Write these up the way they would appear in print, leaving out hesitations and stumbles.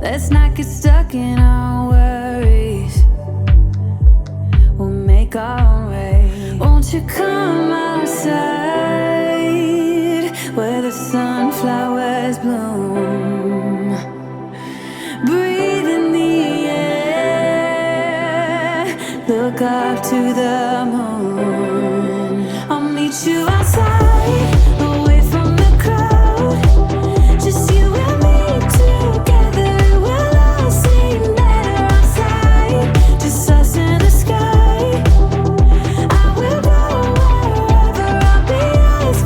Let's not get stuck in our worries. We'll make our own way. Won't you come outside where the sunflowers bloom? Breathe in the air, look up to the moon. I'll meet you outside, away from the crowd. Just you and me together, we'll all sing better outside. Just us in the sky. I will go wherever, I'll be yours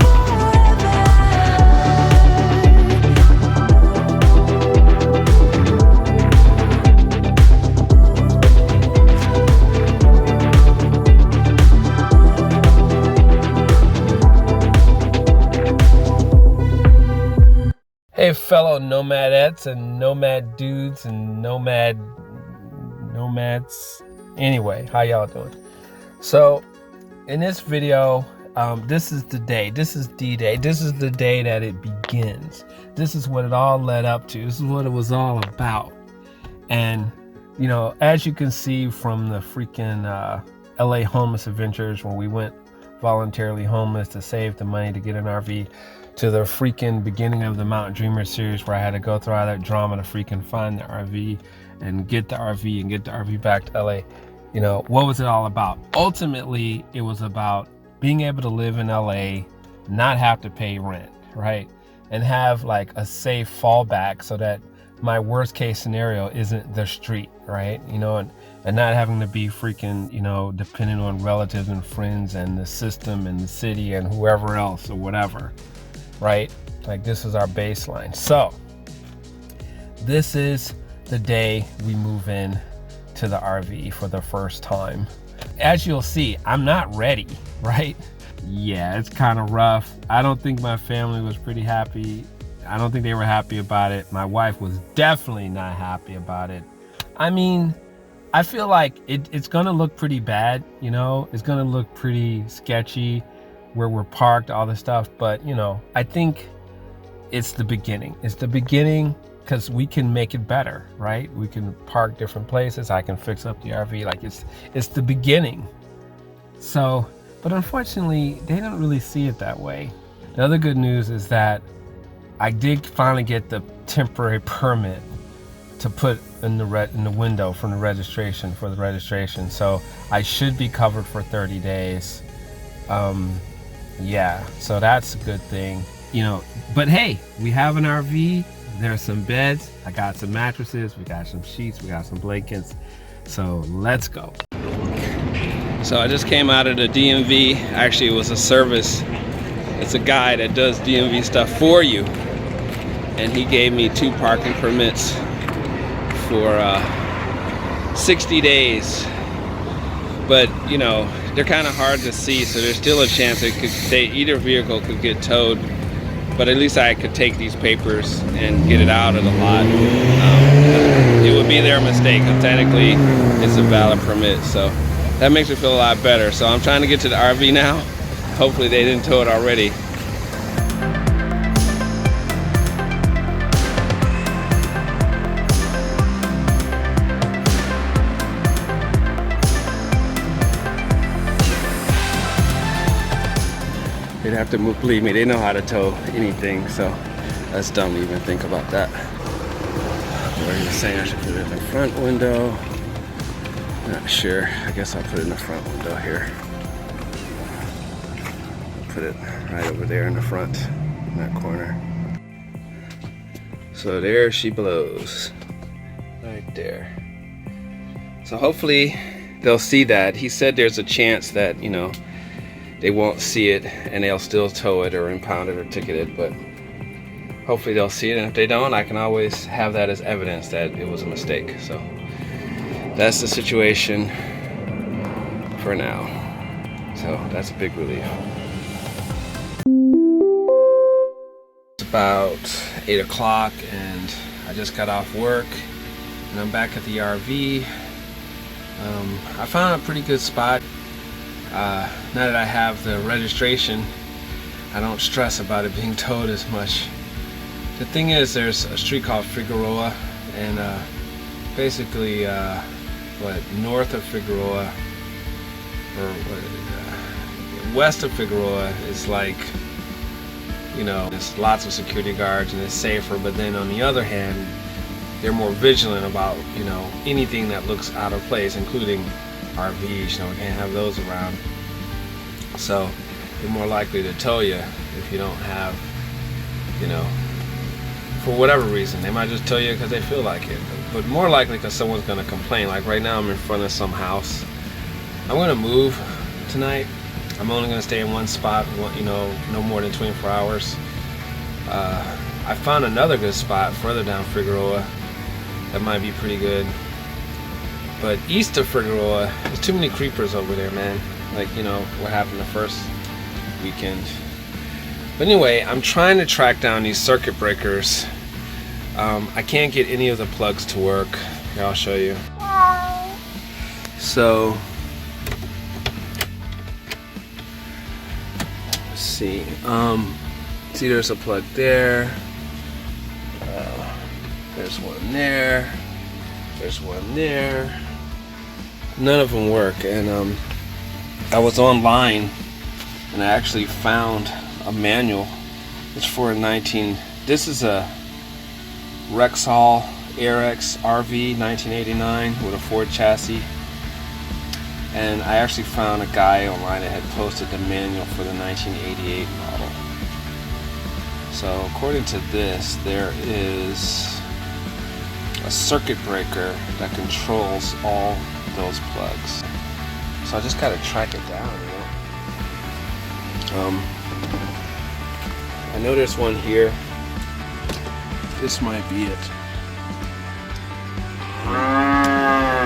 Hey fellow nomadettes and nomad dudes and nomads. Anyway, how y'all doing? So in this video, this is the day. This is D-Day. This is the day that it begins. This is what it all led up to. This is what it was all about. And you know, as you can see from the freaking LA homeless adventures, when we went voluntarily homeless to save the money to get an RV, to the freaking beginning of the Mountain Dreamer series, where I had to go through all that drama to freaking find the RV and get the RV back to LA. You know, what was it all about? Ultimately, it was about being able to live in LA, not have to pay rent, right? And have like a safe fallback so that my worst case scenario isn't the street, right? You know, and not having to be freaking, you know, dependent on relatives and friends and the system and the city and whoever else or whatever. Right? Like, this is our baseline. So this is the day we move in to the RV for the first time. As you'll see, I'm not ready, right? Yeah, it's kind of rough. I don't think my family was pretty happy. I don't think they were happy about it. My wife was definitely not happy about it. I mean, I feel like it's gonna look pretty bad, you know? It's gonna look pretty sketchy where we're parked, all this stuff, but you know, I think it's the beginning. It's the beginning because we can make it better, right? We can park different places. I can fix up the RV. Like, it's the beginning. So, but unfortunately, they don't really see it that way. The other good news is that I did finally get the temporary permit to put in the window from the registration, for the registration. So I should be covered for 30 days. Yeah, so that's a good thing, you know. But hey, we have an RV. There's some beds. I got some mattresses. We got some sheets. We got some blankets. So let's go. So I just came out of the DMV. Actually, it was a service. It's a guy that does DMV stuff for you. And he gave me 2 parking permits for 60 days. But, you know, they're kind of hard to see, so there's still a chance either vehicle could get towed. But at least I could take these papers and get it out of the lot. It would be their mistake, and technically it's a valid permit, so that makes me feel a lot better. So I'm trying to get to the RV now. Hopefully they didn't tow it already. They'd have to move, believe me, they know how to tow anything, so that's dumb to even think about that. Or he was saying I should put it in the front window. Not sure. I guess I'll put it in the front window here. Put it right over there in the front, in that corner. So there she blows. Right there. So hopefully they'll see that. He said there's a chance that, you know, they won't see it and they'll still tow it or impound it or ticket it, but hopefully they'll see it, and if they don't, I can always have that as evidence that it was a mistake. So that's the situation for now. So that's a big relief. It's about 8 o'clock and I just got off work and I'm back at the RV. I found a pretty good spot. Now that I have the registration, I don't stress about it being towed as much. The thing is, there's a street called Figueroa, and basically what, north of Figueroa, or west of Figueroa is like, you know, there's lots of security guards and it's safer, but then on the other hand, they're more vigilant about, you know, anything that looks out of place, including RVs. You know, we can't have those around. So they're more likely to tow you if you don't have, you know, for whatever reason. They might just tow you because they feel like it, but more likely because someone's going to complain. Like right now I'm in front of some house. I'm going to move tonight. I'm only going to stay in one spot, you know, no more than 24 hours. I found another good spot further down Figueroa that might be pretty good. But east of Figueroa, there's too many creepers over there, man. Like, you know, what happened the first weekend. But anyway, I'm trying to track down these circuit breakers. I can't get any of the plugs to work. Here, I'll show you. So, let's see. See, there's a plug there. There's one there. There's one there. None of them work. And I was online and I actually found a manual. It's for a this is a Rexall Airx RV 1989 with a Ford chassis. And I actually found a guy online that had posted the manual for the 1988 model. So according to this, there is a circuit breaker that controls all those plugs. So I just gotta track it down, you know. I know there's one here. This might be it.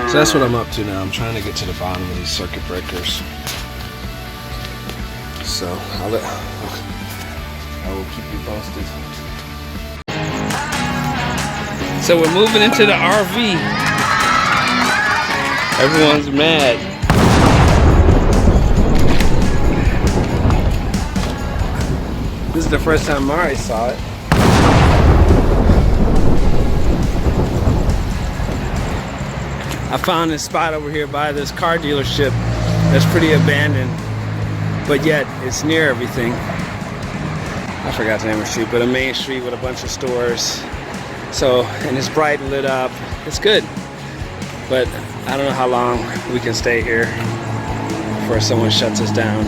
So that's what I'm up to now. I'm trying to get to the bottom of these circuit breakers. So I will keep you posted. So we're moving into the RV. Everyone's mad. This is the first time Mari saw it. I found this spot over here by this car dealership that's pretty abandoned, but yet it's near everything. I forgot the name of the street, but a main street with a bunch of stores. So, and it's bright and lit up. It's good, but I don't know how long we can stay here before someone shuts us down.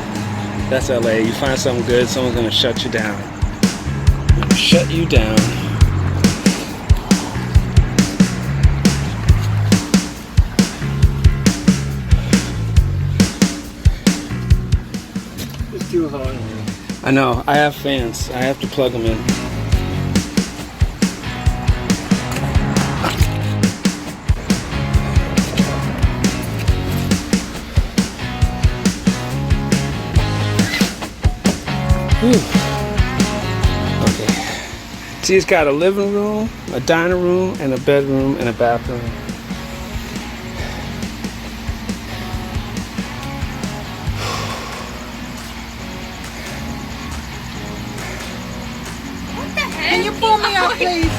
That's LA. You find something good, someone's gonna shut you down. Shut you down. It's too hot in here. I know. I have fans. I have to plug them in. Okay. See, it's got a living room, a dining room, and a bedroom, and a bathroom. What the heck? Can you pull me up, please?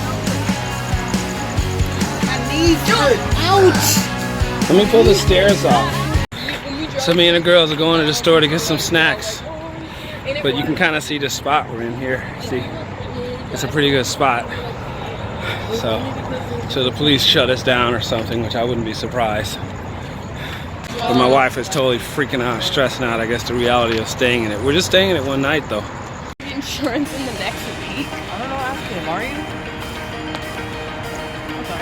My knees hurt. Ouch! Let me pull the stairs off. So me and the girls are going to the store to get some snacks. But you can kind of see the spot we're in here. See, it's a pretty good spot. So the police shut us down or something, which I wouldn't be surprised. But my wife is totally freaking out, stressing out, I guess, the reality of staying in it. We're just staying in it one night, though. Insurance in the next week. I don't know, ask him,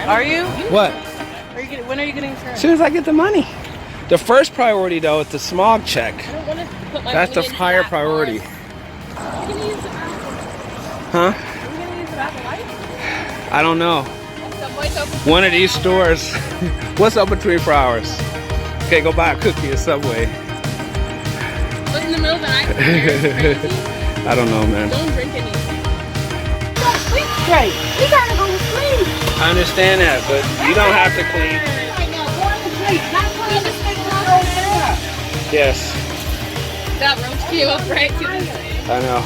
are you? Are you? What? When are you getting insurance? As soon as I get the money. The first priority, though, is the smog check. I don't want to put my That's the money into higher that priority. cause. Are you gonna use the bathroom? Huh? Are we gonna use the bathroom? I don't know. Subway's open. One of these stores. What's open 24 hours? Okay, go buy a cookie at Subway. But in the middle of the night, it's crazy. I don't know, man. Don't drink anything. Don't sleep straight. You gotta go to sleep. I understand that, but you don't have to clean. Right now, go to sleep. Not putting this thing over there. Yes, That roach came up right to the I know.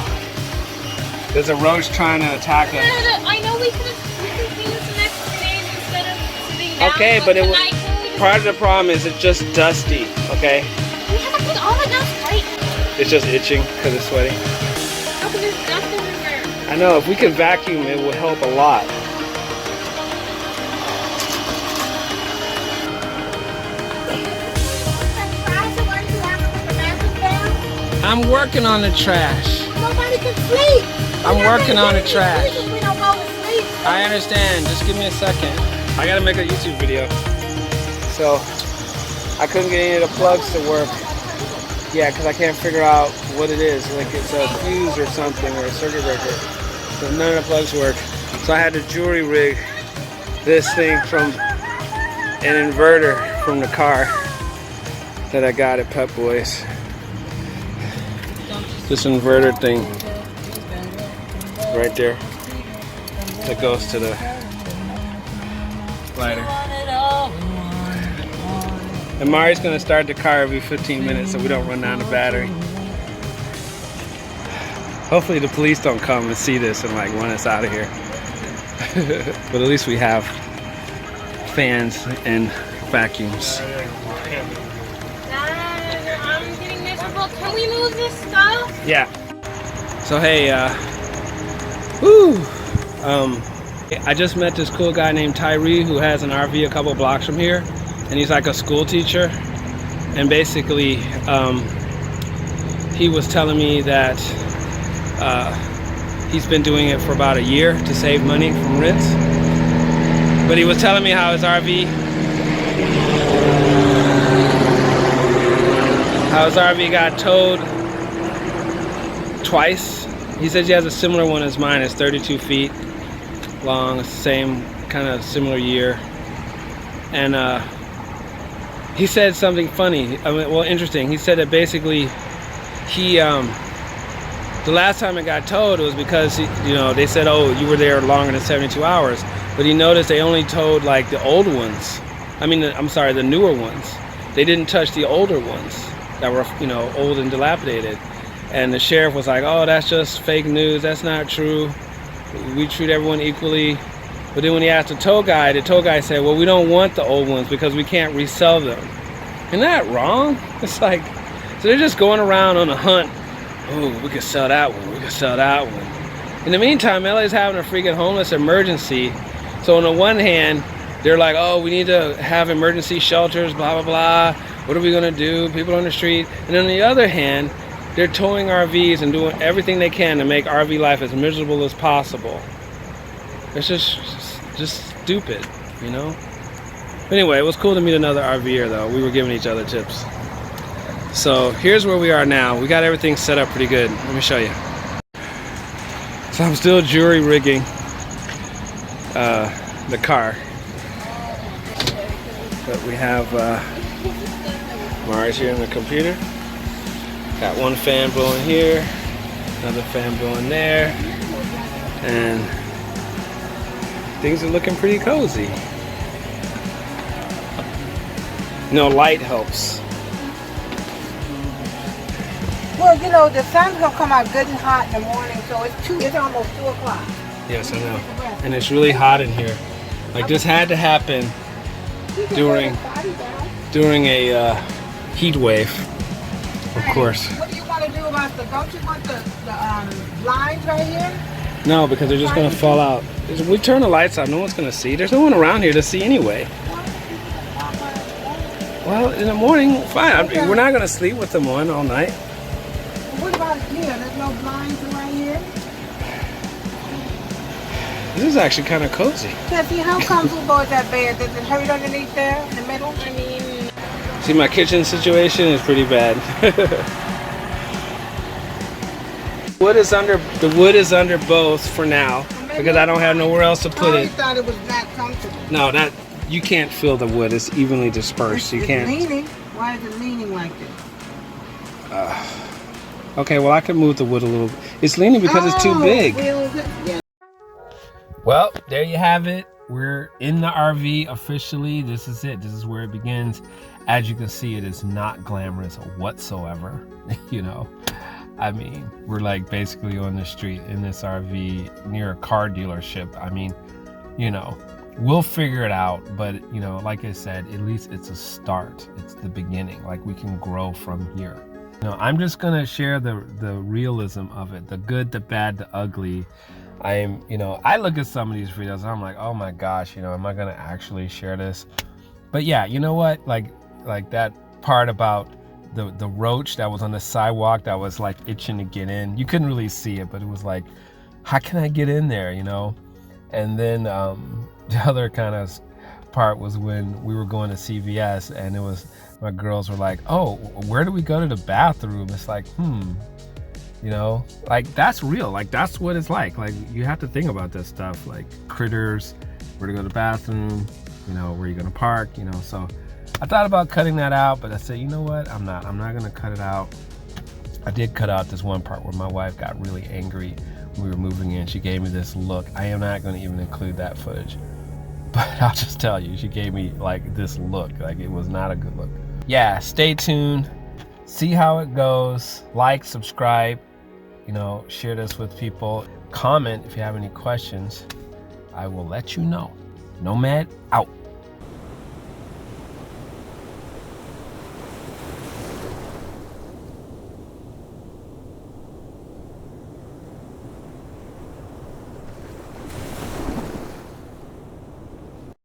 There's a roach trying to attack us. I know we could clean this next day instead. okay, but part of the problem is it's just dusty, okay? We have to put all the dust right. It's just itching because it's sweaty. No, but there's dust everywhere. I know, if we could vacuum, it would help a lot. I'm working on the trash. Nobody can sleep. I'm working on the trash. If we don't go to sleep. I understand. Just give me a second. I gotta make a YouTube video. So, I couldn't get any of the plugs to work. Yeah, because I can't figure out what it is. Like it's a fuse or something, or a circuit breaker. So none of the plugs work. So I had to jury rig this thing from an inverter from the car that I got at Pep Boys. This inverter thing right there that goes to the lighter. And Mari's gonna start the car every 15 minutes so we don't run down the battery. Hopefully the police don't come and see this and like run us out of here. But at least we have fans and vacuums. I'm getting miserable. Can we move this stuff? Yeah. So hey, I just met this cool guy named Tyree who has an RV a couple blocks from here, and he's like a school teacher. And basically, he was telling me that he's been doing it for about a year to save money from rents. But he was telling me how his RV got towed twice. He says he has a similar one as mine. It's 32 feet long, same kind of similar year. And he said something funny. I mean, well, interesting. He said that basically the last time it got towed, it was because they said, oh, you were there longer than 72 hours. But he noticed they only towed like the old ones. The newer ones. They didn't touch the older ones that were, old and dilapidated. And the sheriff was like, oh, that's just fake news. That's not true. We treat everyone equally. But then when he asked the tow guy said, well, we don't want the old ones because we can't resell them. Isn't that wrong? It's like, so they're just going around on a hunt. Oh, we could sell that one. We could sell that one. In the meantime, LA's having a freaking homeless emergency. So on the one hand, they're like, oh, we need to have emergency shelters, blah, blah, blah. What are we going to do? People on the street. And on the other hand, they're towing RVs and doing everything they can to make RV life as miserable as possible. It's just stupid, Anyway, it was cool to meet another RVer, though. We were giving each other tips. So here's where we are now. We got everything set up pretty good. Let me show you. So I'm still jury rigging the car. But we have Mari's here in the computer. Got one fan blowing here, another fan blowing there, and things are looking pretty cozy. Light helps. Well, the sun will come out good and hot in the morning, so it's almost 2 o'clock. Yes, I know. And it's really hot in here. Like this had to happen during a heat wave, of course. What do you want to do about don't you want the blinds right here? No, because they're just going to fall out. If we turn the lights out, no one's going to see. There's no one around here to see anyway. Well, in the morning, fine. We're not going to sleep with them on all night. What about here? There's no blinds right here? This is actually kind of cozy. Jesse, how comfortable is that bed? Does it hurt underneath there in the middle? See, my kitchen situation is pretty bad. The wood is under both for now because I don't have nowhere else to put it. I thought it was not comfortable. No, you can't feel the wood. It's evenly dispersed. You can't. It's leaning. Why is it leaning like this? Okay, well I can move the wood a little. It's leaning because it's too big. Well, there you have it. We're in the RV officially. This is it. This is where it begins. As you can see, it is not glamorous whatsoever. We're like basically on the street in this RV near a car dealership. we'll figure it out. But you know, like I said, at least it's a start. It's the beginning. Like we can grow from here. You know, I'm just gonna share the realism of it, the good, the bad, the ugly. You know, I look at some of these videos and I'm like, oh my gosh, you know, am I gonna actually share this? But yeah, you know what? Like that part about the roach that was on the sidewalk that was like itching to get in. You couldn't really see it, but it was like, how can I get in there, you know? And then the other kind of part was when we were going to CVS, and it was, my girls were like, oh, where do we go to the bathroom? It's like, you know, like that's real. Like that's what it's like. Like you have to think about this stuff, like critters, where to go to the bathroom, you know, where you're gonna park, you know. So I thought about cutting that out, but I said, you know what, I'm not gonna cut it out. I did cut out this one part where my wife got really angry when we were moving in. She gave me this look. I am not gonna even include that footage, but I'll just tell you, she gave me like this look. Like it was not a good look. Yeah, stay tuned, see how it goes. Like, subscribe, you know, share this with people. Comment if you have any questions. I will let you know. Nomad out.